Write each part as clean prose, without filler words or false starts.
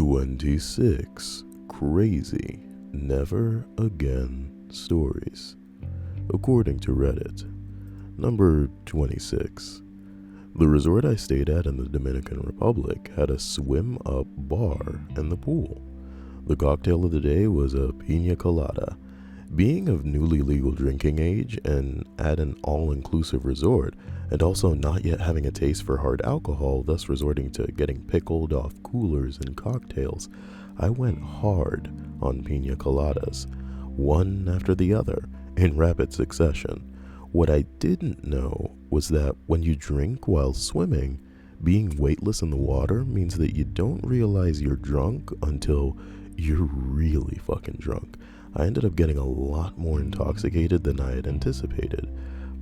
26 crazy never again stories. According to Reddit, number 26. The resort I stayed at in the Dominican Republic had a swim-up bar in the pool. The cocktail of the day was a piña colada. Being of newly legal drinking age and at an all-inclusive resort, and also not yet having a taste for hard alcohol, thus resorting to getting pickled off coolers and cocktails, I went hard on piña coladas, one after the other, in rapid succession. What I didn't know was that when you drink while swimming, being weightless in the water means that you don't realize you're drunk until you're really fucking drunk. I ended up getting a lot more intoxicated than I had anticipated,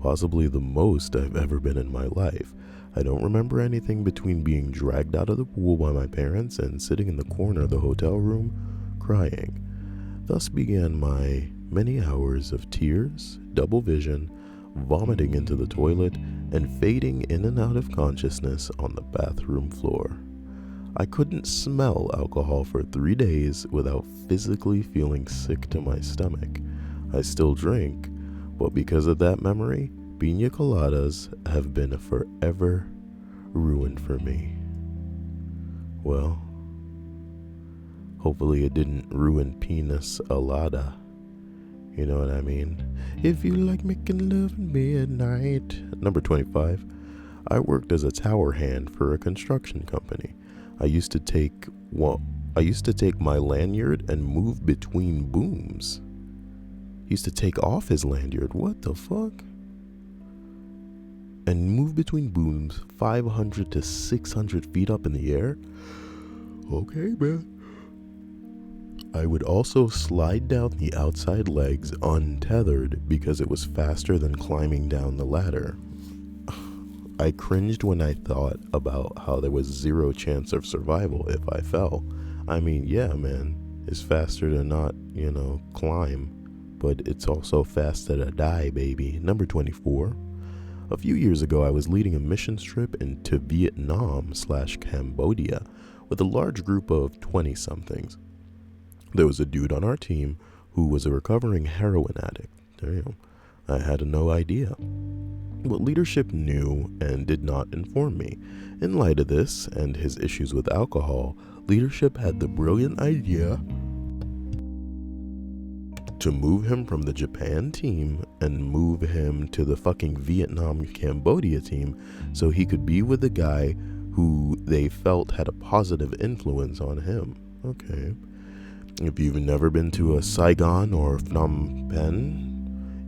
possibly the most I've ever been in my life. I don't remember anything between being dragged out of the pool by my parents and sitting in the corner of the hotel room crying. Thus began my many hours of tears, double vision, vomiting into the toilet, and fading in and out of consciousness on the bathroom floor. I couldn't smell alcohol for 3 days without physically feeling sick to my stomach. I still drink, but because of that memory, piña coladas have been forever ruined for me. Well, hopefully it didn't ruin penis alada. You know what I mean? If you like making love at midnight. Number 25. I worked as a tower hand for a construction company. I used to take my lanyard and move between booms. He used to take off his lanyard. What the fuck? And move between booms 500 to 600 feet up in the air? Okay, man. I would also slide down the outside legs untethered because it was faster than climbing down the ladder. I cringed when I thought about how there was zero chance of survival if I fell. I mean, yeah, man, it's faster to not, climb, but it's also faster to die, baby. Number 24. A few years ago, I was leading a missions trip into Vietnam/Cambodia with a large group of 20-somethings. There was a dude on our team who was a recovering heroin addict. Damn, I had no idea. But leadership knew and did not inform me. In light of this and his issues with alcohol, leadership had the brilliant idea to move him from the Japan team and move him to the fucking Vietnam-Cambodia team so he could be with the guy who they felt had a positive influence on him. Okay. If you've never been to a Saigon or Phnom Penh,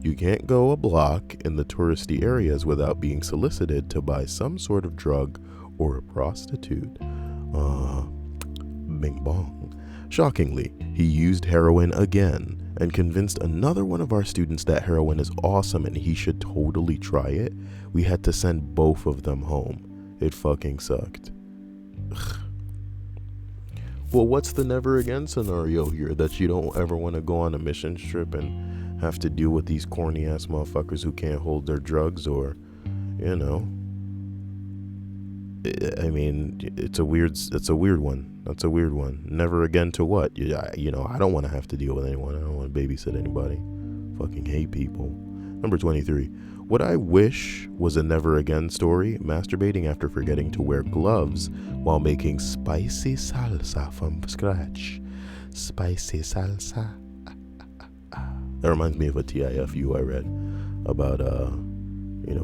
you can't go a block in the touristy areas without being solicited to buy some sort of drug or a prostitute. Bing bong. Shockingly, he used heroin again and convinced another one of our students that heroin is awesome and he should totally try it. We had to send both of them home. It fucking sucked. Ugh. Well, what's the never again scenario here? That you don't ever want to go on a mission trip and have to deal with these corny ass motherfuckers who can't hold their drugs, or, I mean, it's a weird one. That's a weird one. Never again to what? I don't want to have to deal with anyone. I don't want to babysit anybody. Fucking hate people. Number 23. What I wish was a never again story: masturbating after forgetting to wear gloves while making spicy salsa from scratch. Spicy salsa. That reminds me of a TIFU I read about,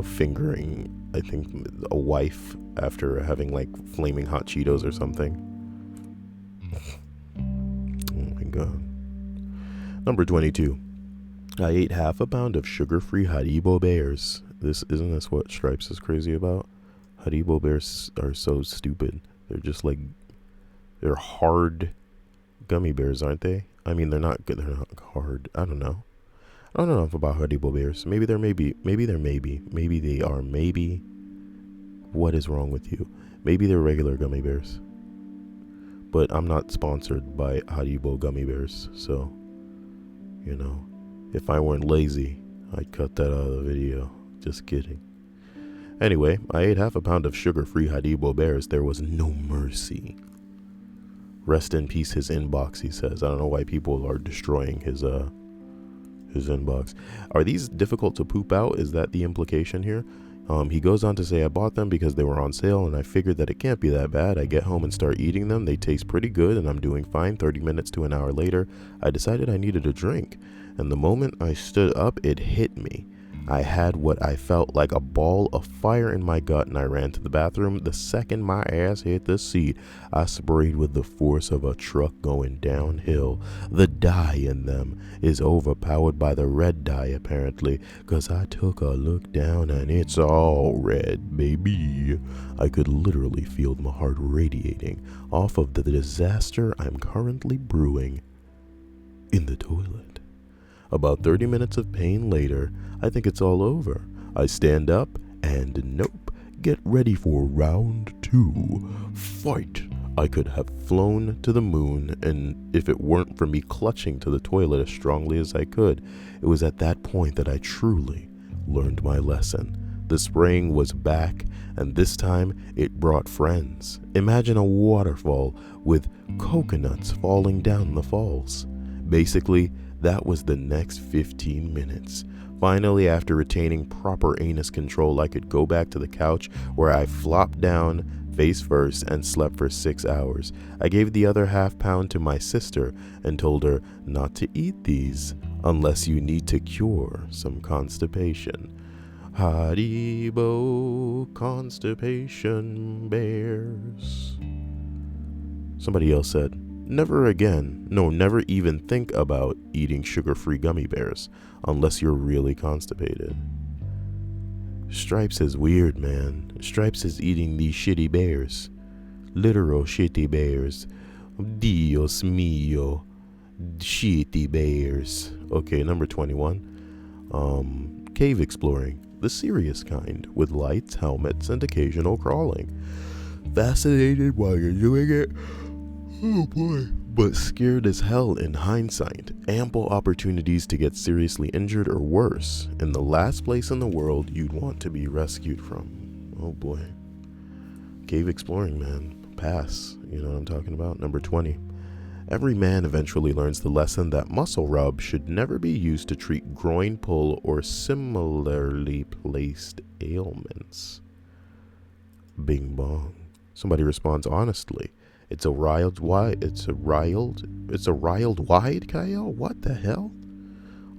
fingering, I think, a wife after having, flaming hot Cheetos or something. Oh my God. Number 22. I ate half a pound of sugar-free Haribo bears. Isn't this what Stripes is crazy about? Haribo bears are so stupid. They're just they're hard gummy bears, aren't they? I mean, they're not good. They're not hard. I don't know. I don't know enough about Haribo bears. Maybe they are. What is wrong with you? Maybe they're regular gummy bears. But I'm not sponsored by Haribo gummy bears, so, if I weren't lazy, I'd cut that out of the video. Just kidding. Anyway, I ate half a pound of sugar-free Haribo bears. There was no mercy. Rest in peace, his inbox, he says. I don't know why people are destroying his inbox. Are these difficult to poop out? Is that the implication here? He goes on to say, I bought them because they were on sale and I figured that it can't be that bad. I get home and start eating them. They taste pretty good and I'm doing fine. 30 minutes to an hour later, I decided I needed a drink. And the moment I stood up, it hit me. I had what I felt like a ball of fire in my gut and I ran to the bathroom. The second my ass hit the seat, I sprayed with the force of a truck going downhill. The dye in them is overpowered by the red dye apparently, 'cause I took a look down and it's all red, baby. I could literally feel my heart radiating off of the disaster I'm currently brewing in the toilet. About 30 minutes of pain later, I think it's all over. I stand up and nope, get ready for round 2. Fight! I could have flown to the moon, and if it weren't for me clutching to the toilet as strongly as I could, it was at that point that I truly learned my lesson. The spraying was back, and this time it brought friends. Imagine a waterfall with coconuts falling down the falls. Basically, that was the next 15 minutes. Finally, after retaining proper anus control, I could go back to the couch where I flopped down face first and slept for 6 hours. I gave the other half-pound to my sister and told her not to eat these unless you need to cure some constipation. Haribo constipation bears. Somebody else said, never again, no, never even think about eating sugar-free gummy bears unless you're really constipated. Stripes is weird, man. Stripes is eating these shitty bears. Literal shitty bears. Dios mío. Shitty bears. Okay, number 21. Cave exploring. The serious kind, with lights, helmets, and occasional crawling. Fascinated while you're doing it? Oh boy. But scared as hell in hindsight. Ample opportunities to get seriously injured or worse, in the last place in the world you'd want to be rescued from. Oh boy. Cave exploring, man. Pass. You know what I'm talking about? Number 20. Every man eventually learns the lesson that muscle rub should never be used to treat groin pull or similarly placed ailments. Bing bong. Somebody responds honestly. It's a riled wide, Kyle? What the hell?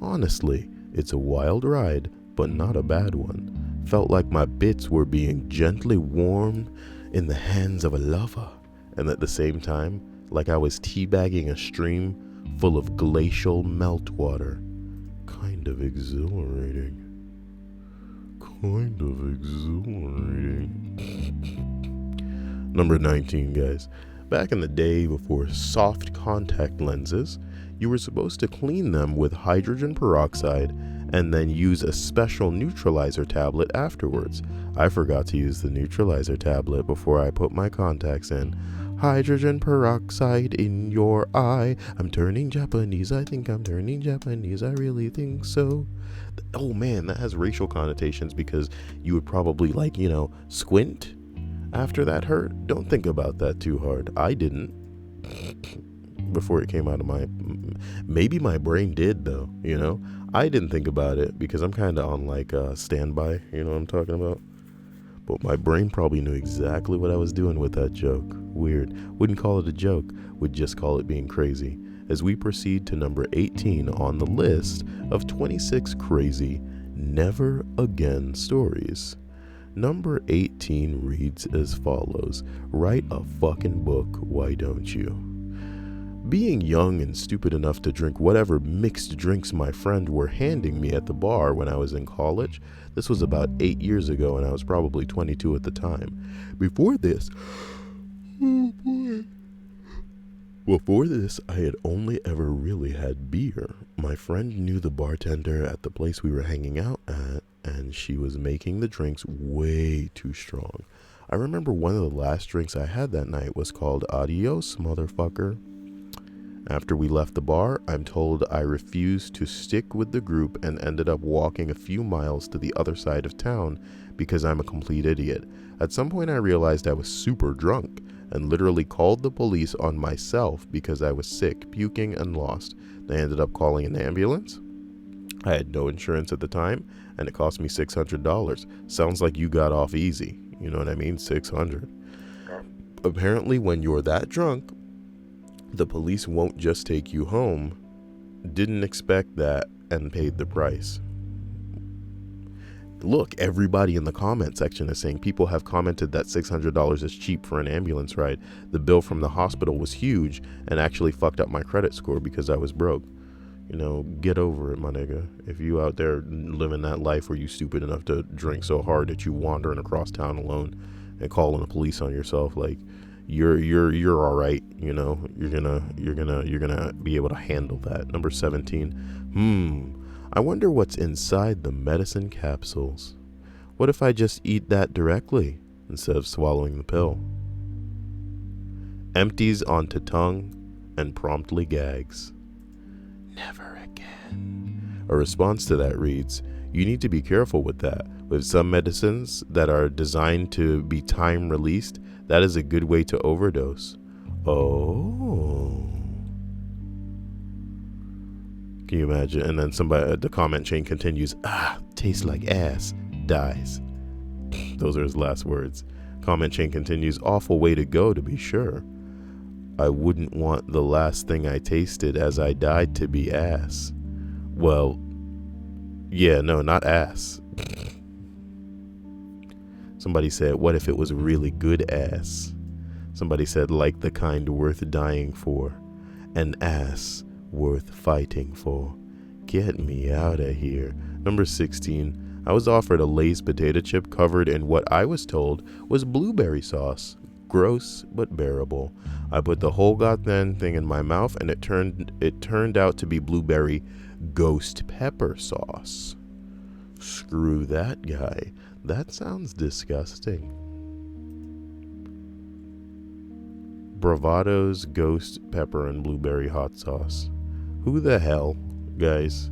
Honestly, it's a wild ride, but not a bad one. Felt like my bits were being gently warmed in the hands of a lover, and at the same time, like I was teabagging a stream full of glacial meltwater. Kind of exhilarating. Number 19, guys. Back in the day before soft contact lenses, you were supposed to clean them with hydrogen peroxide and then use a special neutralizer tablet afterwards. I forgot to use the neutralizer tablet before I put my contacts in. Hydrogen peroxide in your eye. I'm turning Japanese. I think I'm turning Japanese. I really think so. Oh man, that has racial connotations because you would probably squint after that hurt. Don't think about that too hard. I didn't before it came out of maybe my brain did though, I didn't think about it because I'm kind of on standby, you know what I'm talking about? But my brain probably knew exactly what I was doing with that joke. Weird. Wouldn't call it a joke, would just call it being crazy. As we proceed to number 18 on the list of 26 crazy never again stories. Number 18 reads as follows. Write a fucking book, why don't you? Being young and stupid enough to drink whatever mixed drinks my friend were handing me at the bar when I was in college, this was about 8 years ago and I was probably 22 at the time. Before this, I had only ever really had beer. My friend knew the bartender at the place we were hanging out at, and she was making the drinks way too strong. I remember one of the last drinks I had that night was called Adios, motherfucker. After we left the bar, I'm told I refused to stick with the group and ended up walking a few miles to the other side of town because I'm a complete idiot. At some point I realized I was super drunk and literally called the police on myself because I was sick, puking, and lost. They ended up calling an ambulance. I had no insurance at the time, and it cost me $600. Sounds like you got off easy. You know what I mean? $600. Apparently, when you're that drunk, the police won't just take you home. Didn't expect that and paid the price. Look, everybody in the comment section is saying people have commented that $600 is cheap for an ambulance ride. The bill from the hospital was huge and actually fucked up my credit score because I was broke. You know, get over it, my nigga. If you out there living that life where you stupid enough to drink so hard that you wandering across town alone and calling the police on yourself, like you're all right. You know, you're gonna be able to handle that. Number 17. I wonder what's inside the medicine capsules. What if I just eat that directly instead of swallowing the pill? Empties onto tongue and promptly gags. Never again. A response to that reads, you need to be careful with that. With some medicines that are designed to be time released, that is a good way to overdose. Oh. Can you imagine? And then the comment chain continues, tastes like ass, dies. Those are his last words. Comment chain continues, awful way to go, to be sure. I wouldn't want the last thing I tasted as I died to be ass. Well, yeah, no, not ass. Somebody said, what if it was really good ass? Somebody said, like the kind worth dying for. An ass worth fighting for. Get me out of here. Number 16. I was offered a Lay's potato chip covered in what I was told was blueberry sauce. Gross but bearable. I put the whole goddamn thing in my mouth and it turned out to be blueberry ghost pepper sauce. Screw that guy. That sounds disgusting. Bravado's ghost pepper and blueberry hot sauce. Who the hell, guys?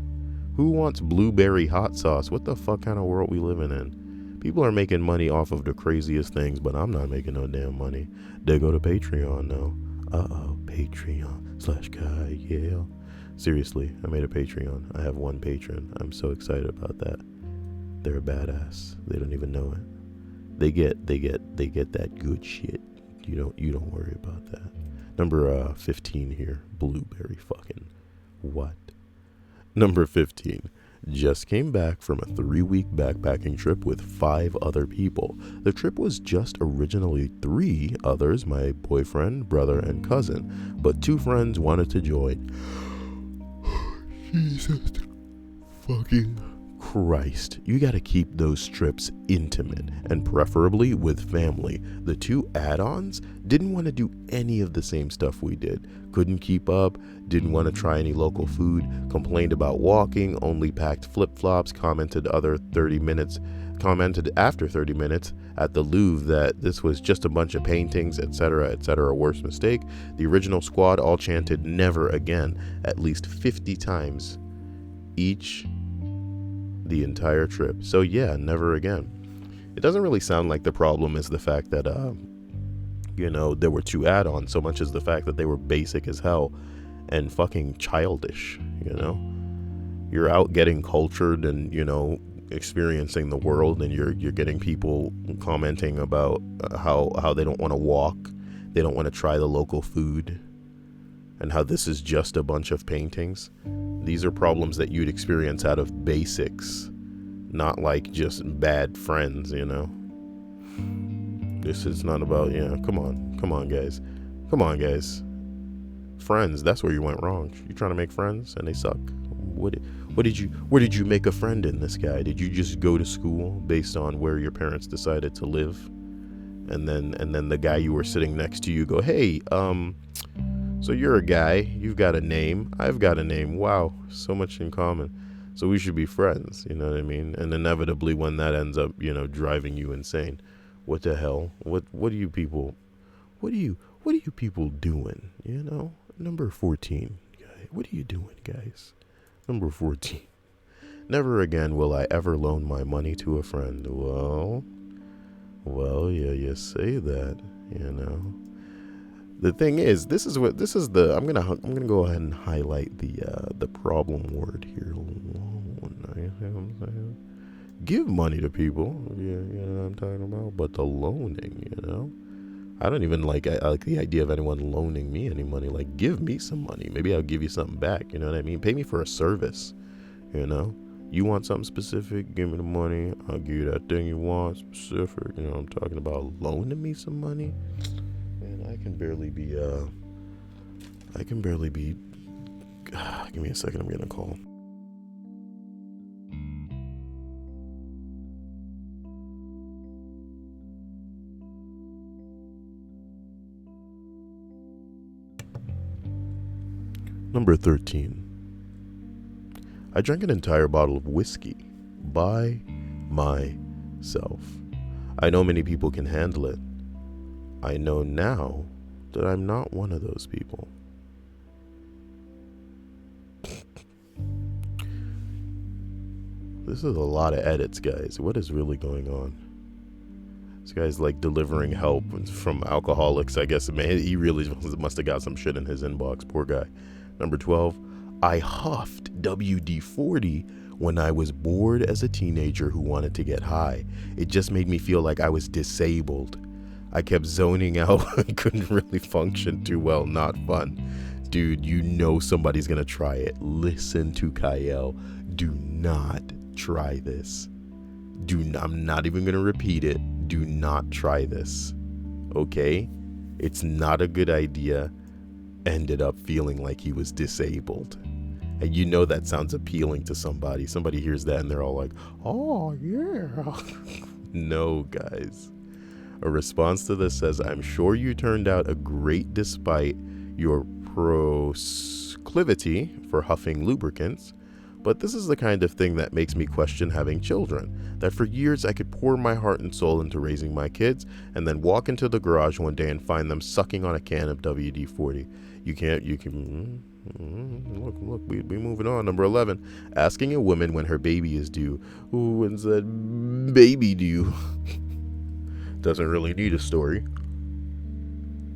Who wants blueberry hot sauce? What the fuck kind of world we living in? People are making money off of the craziest things, but I'm not making no damn money. They go to Patreon now. Patreon.com/Kai, yeah. Seriously, I made a Patreon. I have one patron. I'm so excited about that. They're a badass. They don't even know it. They get that good shit. You don't worry about that. Number 15 here. Blueberry fucking what? Number 15. Just came back from a 3-week backpacking trip with 5 other people. The trip was just originally 3 others, my boyfriend, brother, and cousin, but 2 friends wanted to join. Jesus fucking Christ. You gotta keep those trips intimate and preferably with family. The 2 add-ons didn't want to do any of the same stuff we did. Couldn't keep up, didn't want to try any local food, complained about walking, only packed flip-flops, commented after 30 minutes at the Louvre that this was just a bunch of paintings, etc., etc. Worst mistake. The original squad all chanted never again at least 50 times each the entire trip. So yeah, never again. It doesn't really sound like the problem is the fact that there were 2 add-ons so much as the fact that they were basic as hell and fucking childish. You're out getting cultured and experiencing the world, and you're getting people commenting about how they don't want to walk, they don't want to try the local food, and how this is just a bunch of paintings. These are problems that you'd experience out of basics, not like just bad friends, This is not about, come on, guys. Friends, that's where you went wrong. You're trying to make friends and they suck. Where did you make a friend in this guy? Did you just go to school based on where your parents decided to live? And then the guy you were sitting next to, you go, hey, so you're a guy, you've got a name, I've got a name, wow, so much in common, so we should be friends, you know what I mean? And inevitably when that ends up, driving you insane, what the hell, what are you people doing, Number 14, guy, what are you doing, guys? Number 14, never again will I ever loan my money to a friend. Well, yeah, you say that, The thing is, I'm gonna go ahead and highlight the problem word here. Give money to people, you know what I'm talking about. But the loaning, I don't even I like the idea of anyone loaning me any money. Like, give me some money, maybe I'll give you something back. You know what I mean? Pay me for a service. You want something specific, give me the money, I'll give you that thing you want specific. I'm talking about loaning me some money. Man, I can barely be give me a second, I'm getting a call. Number 13. I drank an entire bottle of whiskey by myself. I know many people can handle it. I know now that I'm not one of those people. This is a lot of edits, guys. What is really going on? This guy's like delivering help from alcoholics. I guess, man, he really must have got some shit in his inbox. Poor guy. Number 12. I huffed WD-40 when I was bored as a teenager who wanted to get high. It just made me feel like I was disabled. I kept zoning out and couldn't really function too well. Not fun. Dude, somebody's gonna try it. Listen to Kyle. Do not try this. I'm not even gonna repeat it. Do not try this. Okay? It's not a good idea. Ended up feeling like he was disabled. And that sounds appealing to somebody. Somebody hears that and they're all like, oh, yeah. No, guys. A response to this says, I'm sure you turned out a great despite your proclivity for huffing lubricants, but this is the kind of thing that makes me question having children. That for years I could pour my heart and soul into raising my kids and then walk into the garage one day and find them sucking on a can of WD-40. Look, we moving on. Number 11, asking a woman when her baby is due. Ooh, when's that baby due? Doesn't really need a story.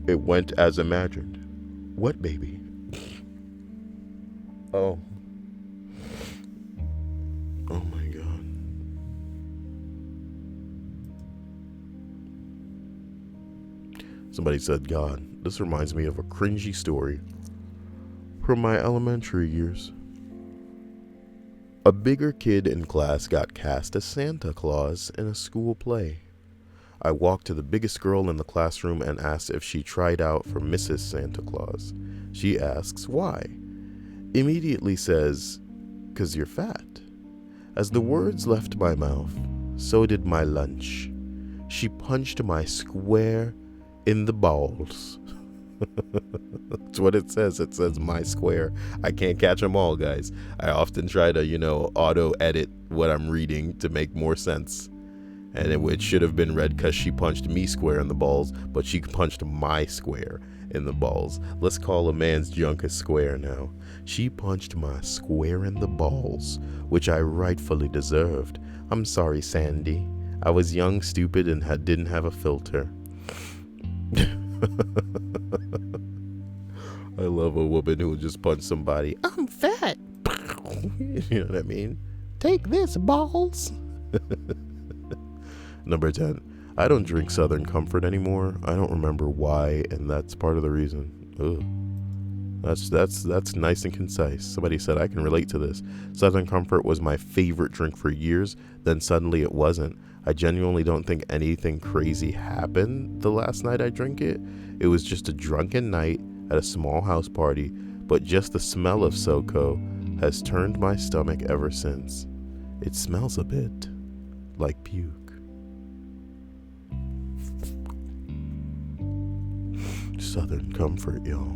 It went as imagined. What baby? Oh my God. Somebody said, God, this reminds me of a cringy story from my elementary years. A bigger kid in class got cast as Santa Claus in a school play. I walked to the biggest girl in the classroom and asked if she tried out for Mrs. Santa Claus. She asks, why? Immediately says, 'cause you're fat. As the words left my mouth, so did my lunch. She punched my square in the balls. That's what it says. It says my square. I can't catch them all, guys. I often try to, auto edit what I'm reading to make more sense. And it should have been read because she punched me square in the balls, but she punched my square in the balls. Let's call a man's junk a square now. She punched my square in the balls, which I rightfully deserved. I'm sorry, Sandy. I was young, stupid, and didn't have a filter. I love a woman who will just punch somebody. I'm fat. You know what I mean? Take this, balls. Number 10. I don't drink Southern Comfort anymore. I don't remember why, and that's part of the reason. Ugh. That's nice and concise. Somebody said I can relate to this. Southern Comfort was my favorite drink for years, then suddenly it wasn't. I genuinely don't think anything crazy happened the last night I drank it. It was just a drunken night at a small house party, but just the smell of SoCo has turned my stomach ever since. It smells a bit like puke. Southern Comfort, y'all.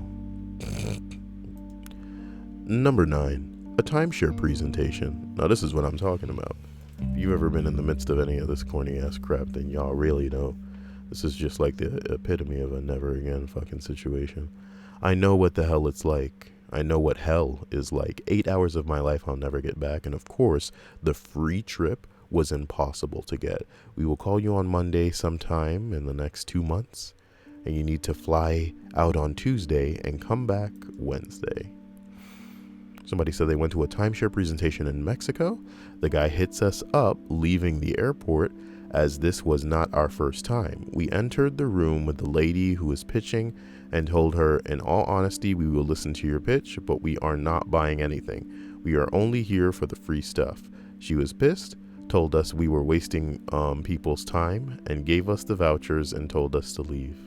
Number 9, a timeshare presentation. Now this is what I'm talking about. If you've ever been in the midst of any of this corny ass crap, then y'all really know. This is just like the epitome of a never again fucking situation. I know what the hell it's like. I know what hell is like. 8 hours of my life I'll never get back. And of course, the free trip was impossible to get. We will call you on Monday sometime in the next 2 months. and you need to fly out on Tuesday and come back Wednesday. Somebody said they went to a timeshare presentation in Mexico. The guy hits us up leaving the airport, as this was not our first time. We entered the room with the lady who was pitching and told her, in all honesty, we will listen to your pitch, but we are not buying anything. We are only here for the free stuff. She was pissed, told us we were wasting people's time, and gave us the vouchers and told us to leave.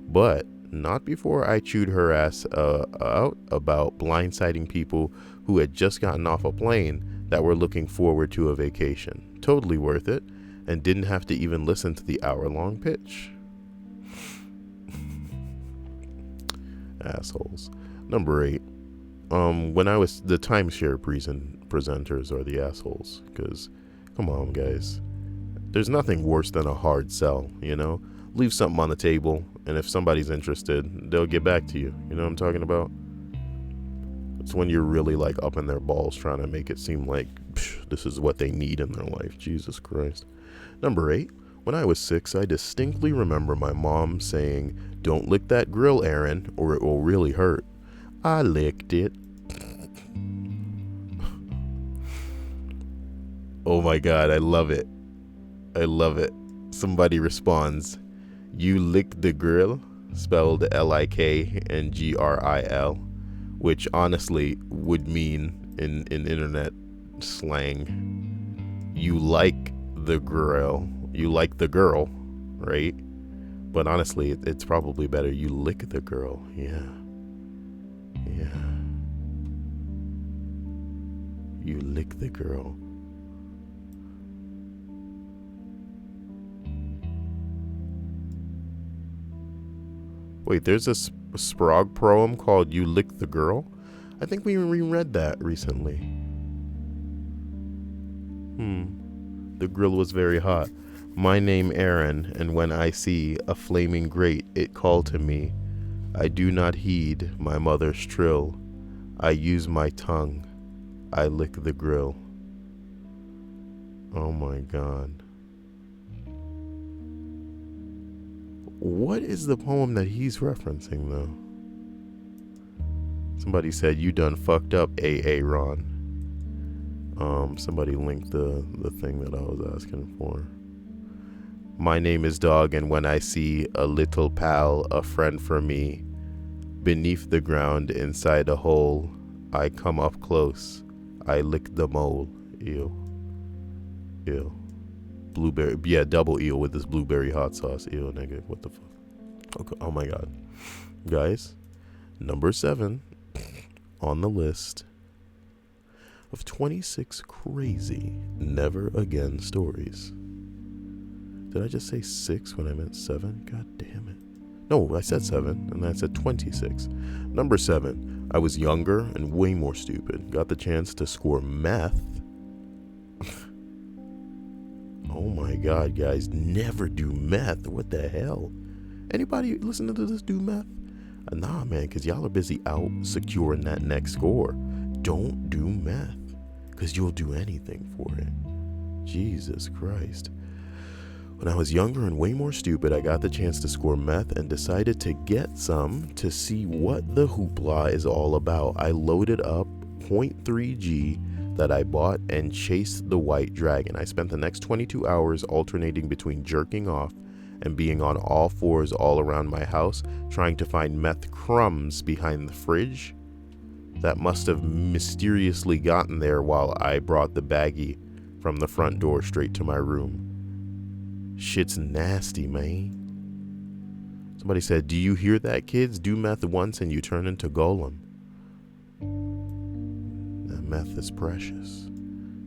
But not before I chewed her ass out about blindsiding people who had just gotten off a plane that were looking forward to a vacation. Totally worth it, and didn't have to even listen to the hour-long pitch. Assholes. Number 8. When I was the timeshare presenters are the assholes, because come on, guys, there's nothing worse than a hard sell. Leave something on the table, and if somebody's interested, they'll get back to you. You know what I'm talking about? It's when you're really like up in their balls trying to make it seem like this is what they need in their life. Jesus Christ. Number 8. When I was 6, I distinctly remember my mom saying, "Don't lick that grill, Aaron, or it will really hurt." I licked it. Oh my God, I love it. I love it. Somebody responds, "You licked the grill," spelled LIKNGRIL, which honestly would mean in internet slang, you like the grill. You like the girl, right? But honestly, it's probably better you lick the girl. Yeah. You lick the girl. Wait, there's a Sprague poem called "You Lick the Girl"? I think we reread that recently. The grill was very hot. My name Aaron, and when I see a flaming grate, it called to me. I do not heed my mother's trill. I use my tongue. I lick the grill. Oh my God. What is the poem that he's referencing, though? Somebody said, "You done fucked up, AA Ron." Somebody linked the thing that I was asking for. My name is Dog, and when I see a little pal, a friend for me, beneath the ground, inside a hole, I come up close. I lick the mole. Ew. Blueberry, yeah, double eel with this blueberry hot sauce. Ew, nigga, what the fuck? Okay. Oh my God. Guys, number 7 on the list of 26 crazy never again stories. Did I just say 6 when I meant 7? God damn it. No, I said 7, and I said 26. Number 7. I was younger and way more stupid. Got the chance to score meth. Oh my God, guys. Never do meth. What the hell? Anybody listening to this do meth? Nah, man, because y'all are busy out securing that next score. Don't do meth, because you'll do anything for it. Jesus Christ. When I was younger and way more stupid, I got the chance to score meth and decided to get some to see what the hoopla is all about. I loaded up 0.3 G that I bought and chased the white dragon. I spent the next 22 hours alternating between jerking off and being on all fours all around my house, trying to find meth crumbs behind the fridge that must have mysteriously gotten there while I brought the baggie from the front door straight to my room. Shit's nasty, man. Somebody said, "Do you hear that, kids? Do meth once and you turn into Golem." That meth is precious.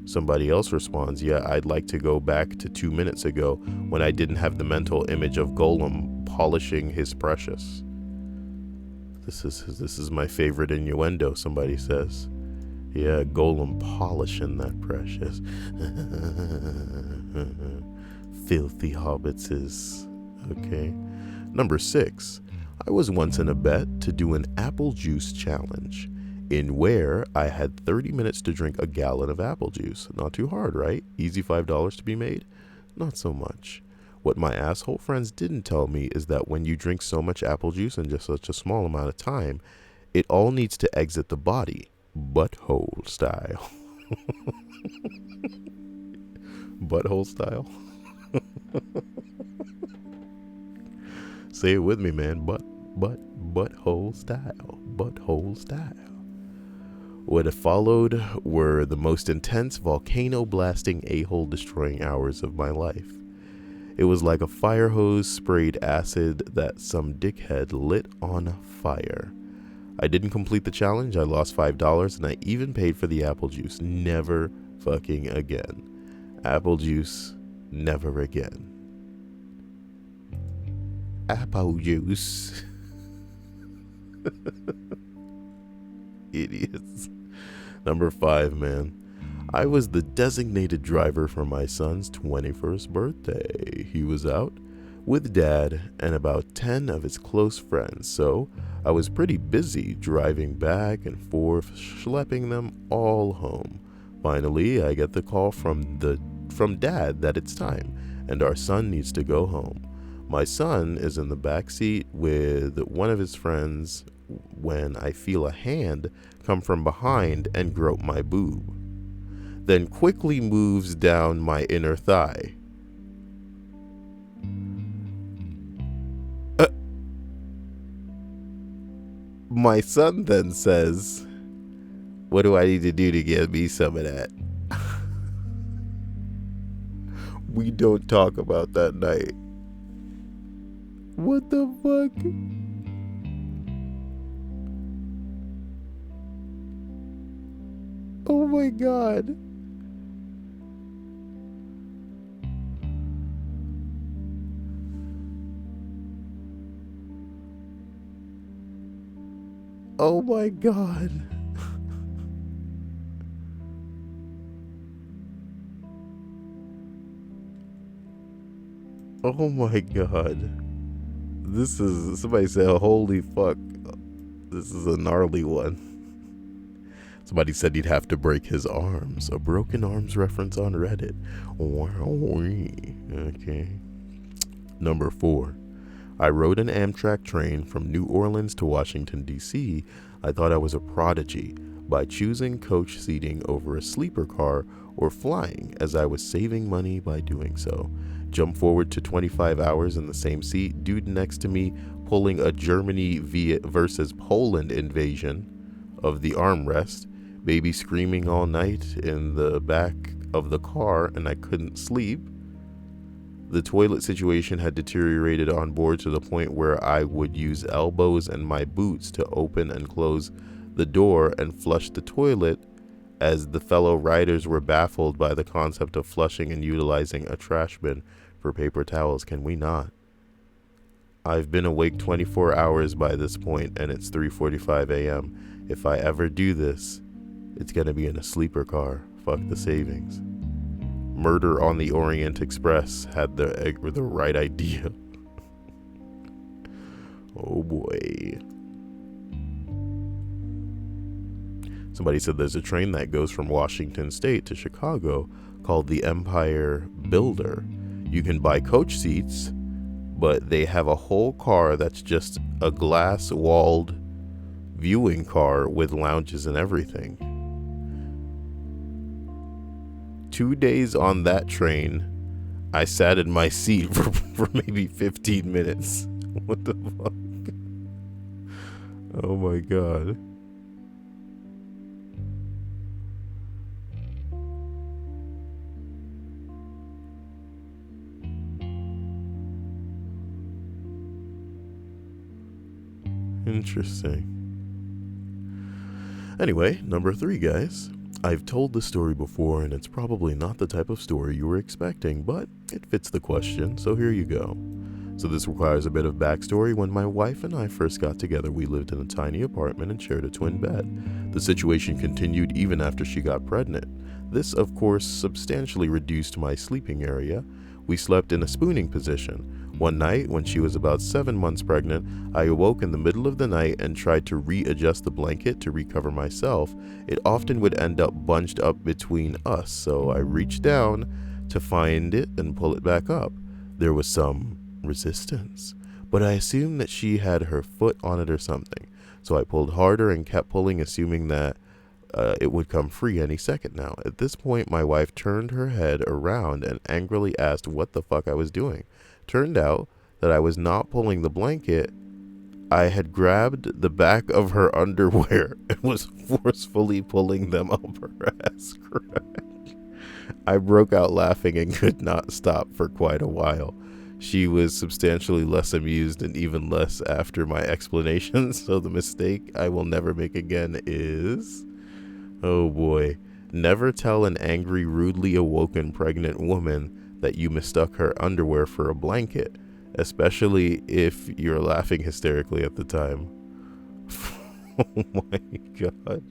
Somebody else responds, "Yeah, I'd like to go back to 2 minutes ago when I didn't have the mental image of Golem polishing his precious." This is my favorite innuendo, somebody says. Yeah, Golem polishing that precious. Filthy hobbitses. Okay. Number 6. I was once in a bet to do an apple juice challenge, in where I had 30 minutes to drink a gallon of apple juice. Not too hard, right? Easy $5 to be made? Not so much. What my asshole friends didn't tell me is that when you drink so much apple juice in just such a small amount of time, it all needs to exit the body, butthole style. Butthole style? Say it with me, man. Butthole style. Butthole style. What followed were the most intense volcano blasting a-hole destroying hours of my life. It was like a fire hose sprayed acid that some dickhead lit on fire. I didn't complete the challenge, I lost $5, and I even paid for the apple juice. Never fucking again. Apple juice, never again. Apple juice. Idiots. Number 5, man. I was the designated driver for my son's 21st birthday. He was out with dad and about 10 of his close friends, so I was pretty busy driving back and forth, schlepping them all home. Finally, I get the call from dad that it's time and our son needs to go home. My son is in the back seat with one of his friends when I feel a hand come from behind and grope my boob, then quickly moves down my inner thigh. My son then says, "What do I need to do to get me some of that?" We don't talk about that night. What the fuck? Oh my god. Oh my god. Oh my god. This is, somebody said, holy fuck. This is a gnarly one. Somebody said he'd have to break his arms. A broken arms reference on Reddit. Wow. Okay. Number 4. I rode an Amtrak train from New Orleans to Washington, D.C. I thought I was a prodigy by choosing coach seating over a sleeper car or flying, as I was saving money by doing so. Jump forward to 25 hours in the same seat, dude next to me pulling a Germany versus Poland invasion of the armrest, baby screaming all night in the back of the car, and I couldn't sleep. The toilet situation had deteriorated on board to the point where I would use elbows and my boots to open and close the door and flush the toilet, as the fellow riders were baffled by the concept of flushing and utilizing a trash bin for paper towels. Can we not? I've been awake 24 hours by this point, and it's 3:45 a.m. If I ever do this, it's gonna be in a sleeper car. Fuck the savings. Murder on the Orient Express had the right idea. Oh boy. Somebody said there's a train that goes from Washington State to Chicago called the Empire Builder. You can buy coach seats, but they have a whole car that's just a glass-walled viewing car with lounges and everything. 2 days on that train, I sat in my seat for maybe 15 minutes. What the fuck? Oh my god. Interesting. Anyway, number 3, guys. I've told this story before, and it's probably not the type of story you were expecting, but it fits the question, so here you go. So this requires a bit of backstory. When my wife and I first got together, we lived in a tiny apartment and shared a twin bed. The situation continued even after she got pregnant. This, of course, substantially reduced my sleeping area. We slept in a spooning position. One night, when she was about 7 months pregnant, I awoke in the middle of the night and tried to readjust the blanket to recover myself. It often would end up bunched up between us, so I reached down to find it and pull it back up. There was some resistance, but I assumed that she had her foot on it or something. So I pulled harder and kept pulling, assuming that it would come free any second now. At this point, my wife turned her head around and angrily asked what the fuck I was doing. Turned out that I was not pulling the blanket. I had grabbed the back of her underwear and was forcefully pulling them up her ass crack. I broke out laughing and could not stop for quite a while. She was substantially less amused and even less after my explanation, so the mistake I will never make again is... oh boy. Never tell an angry, rudely awoken pregnant woman that you mistook her underwear for a blanket, especially if you're laughing hysterically at the time. Oh my god.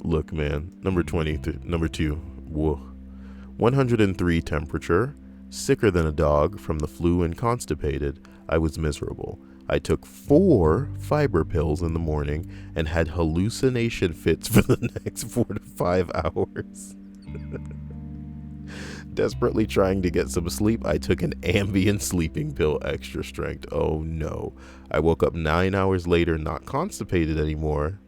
Look, man. Number 2. Whoa. 103 temperature. Sicker than a dog from the flu and constipated. I was miserable. I took 4 fiber pills in the morning and had hallucination fits for the next 4 to 5 hours. Desperately trying to get some sleep, I took an Ambien sleeping pill, extra strength. Oh no. I woke up 9 hours later, not constipated anymore,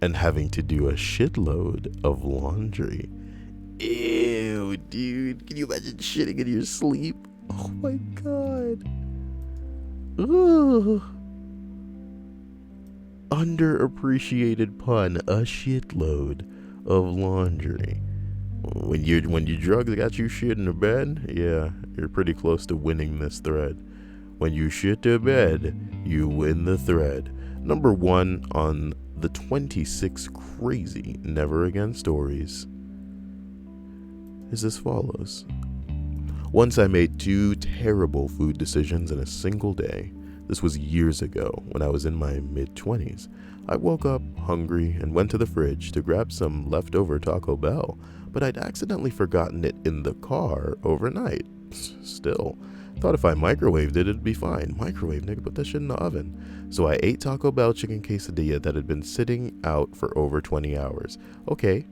and having to do a shitload of laundry. Ew, dude. Can you imagine shitting in your sleep? Oh my god. Ugh. Underappreciated pun, a shitload of laundry. When your drugs got you shit in the bed, yeah, you're pretty close to winning this thread. When you shit the bed, you win the thread. Number 1 on the 26 crazy never again stories is as follows. Once I made 2 terrible food decisions in a single day. This was years ago when I was in my mid-20s. I woke up hungry and went to the fridge to grab some leftover Taco Bell, but I'd accidentally forgotten it in the car overnight. Still, thought if I microwaved it, it'd be fine. Microwave, nigga, put that shit in the oven. So I ate Taco Bell chicken quesadilla that had been sitting out for over 20 hours. Okay,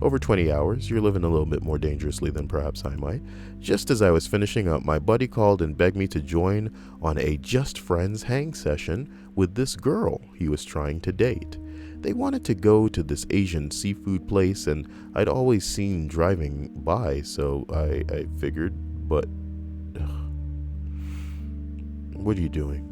over 20 hours, you're living a little bit more dangerously than perhaps I might. Just as I was finishing up, my buddy called and begged me to join on a just friends hang session with this girl he was trying to date. They wanted to go to this Asian seafood place, and I'd always seen driving by, so I figured, but... what are you doing?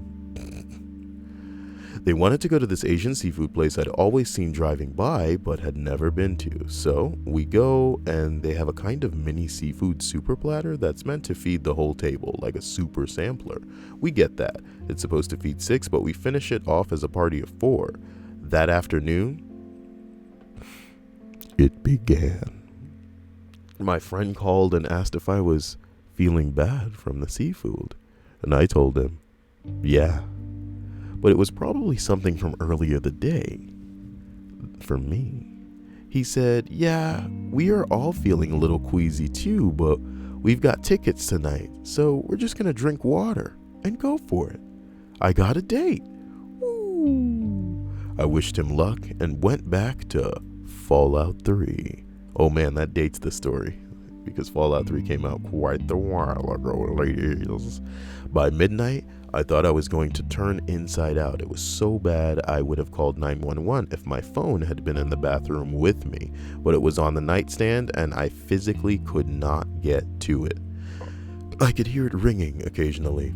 They wanted to go to this Asian seafood place I'd always seen driving by, but had never been to. So we go, and they have a kind of mini seafood super platter that's meant to feed the whole table, like a super sampler. We get that. It's supposed to feed 6, but we finish it off as a party of 4. That afternoon, it began. My friend called and asked if I was feeling bad from the seafood, and I told him, yeah. But it was probably something from earlier the day. For me. He said, yeah, we are all feeling a little queasy too, but we've got tickets tonight, so we're just gonna drink water and go for it. I got a date. Woo. I wished him luck and went back to Fallout 3. Oh man, that dates the story, because Fallout 3 came out quite a while ago, ladies. By midnight, I thought I was going to turn inside out. It was so bad I would have called 911 if my phone had been in the bathroom with me, but it was on the nightstand and I physically could not get to it. I could hear it ringing occasionally,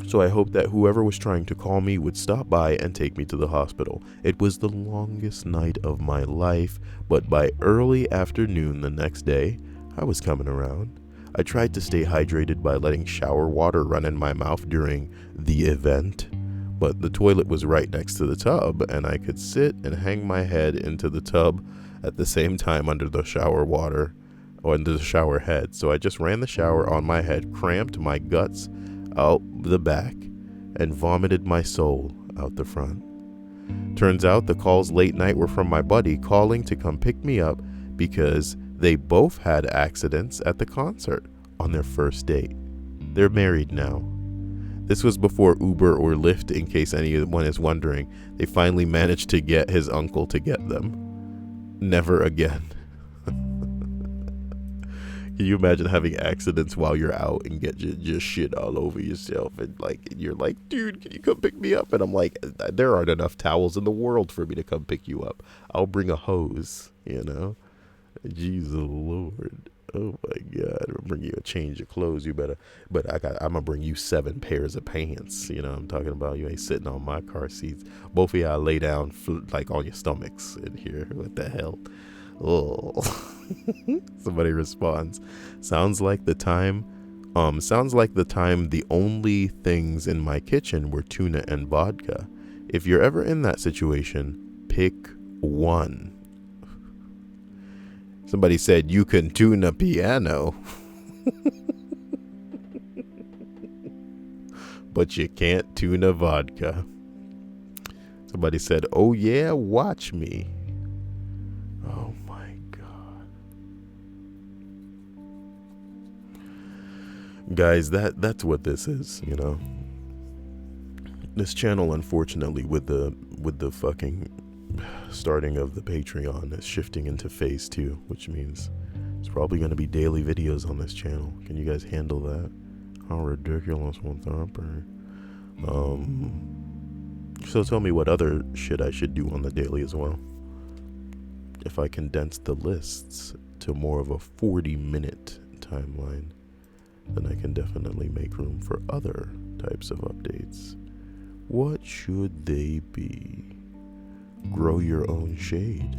so I hoped that whoever was trying to call me would stop by and take me to the hospital. It was the longest night of my life, but by early afternoon the next day, I was coming around. I tried to stay hydrated by letting shower water run in my mouth during the event, but the toilet was right next to the tub, and I could sit and hang my head into the tub at the same time under the shower water, or under the shower head. So I just ran the shower on my head, cramped my guts out the back, and vomited my soul out the front. Turns out the calls late night were from my buddy calling to come pick me up because they both had accidents at the concert on their first date. They're married now. This was before Uber or Lyft, in case anyone is wondering. They finally managed to get his uncle to get them. Never again. Can you imagine having accidents while you're out and get just shit all over yourself, and you're like, dude, can you come pick me up? And I'm like, there aren't enough towels in the world for me to come pick you up. I'll bring a hose, you know? Jesus Lord. Oh my God. I'll bring you a change of clothes. You better, but I'm gonna bring you 7 pairs of pants. You know what I'm talking about? You ain't sitting on my car seats. Both of y'all lay down like on your stomachs in here. What the hell? Oh. Somebody responds. Sounds like the time the only things in my kitchen were tuna and vodka. If you're ever in that situation, pick one. Somebody said you can tune a piano. But you can't tune a vodka. Somebody said, oh yeah, watch me. Oh my God. Guys, that's what this is, you know. This channel, unfortunately, with the fucking starting of the Patreon, is shifting into phase 2, which means it's probably going to be daily videos on this channel. Can you guys handle that? How ridiculous was that? So tell me what other shit I should do on the daily as well. If I condense the lists to more of a 40-minute timeline, then I can definitely make room for other types of updates. What should they be? Grow your own shade.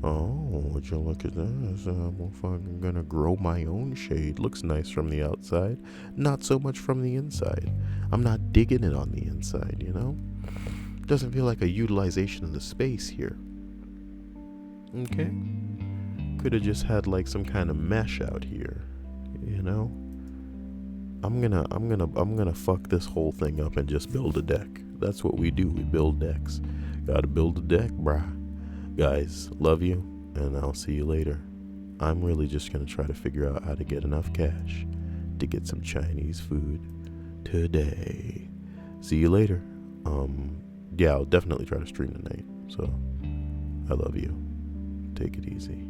Oh, would you look at this? I'm fucking gonna grow my own shade. Looks nice from the outside, not so much from the inside. I'm not digging it on the inside, you know? Doesn't feel like a utilization of the space here. Okay? Could have just had like some kind of mesh out here, you know? I'm gonna fuck this whole thing up and just build a deck. That's what we do. We build decks. Gotta build a deck, brah. Guys, love you, and I'll see you later. I'm really just gonna try to figure out how to get enough cash to get some Chinese food today. See you later. Yeah, I'll definitely try to stream tonight. So, I love you. Take it easy.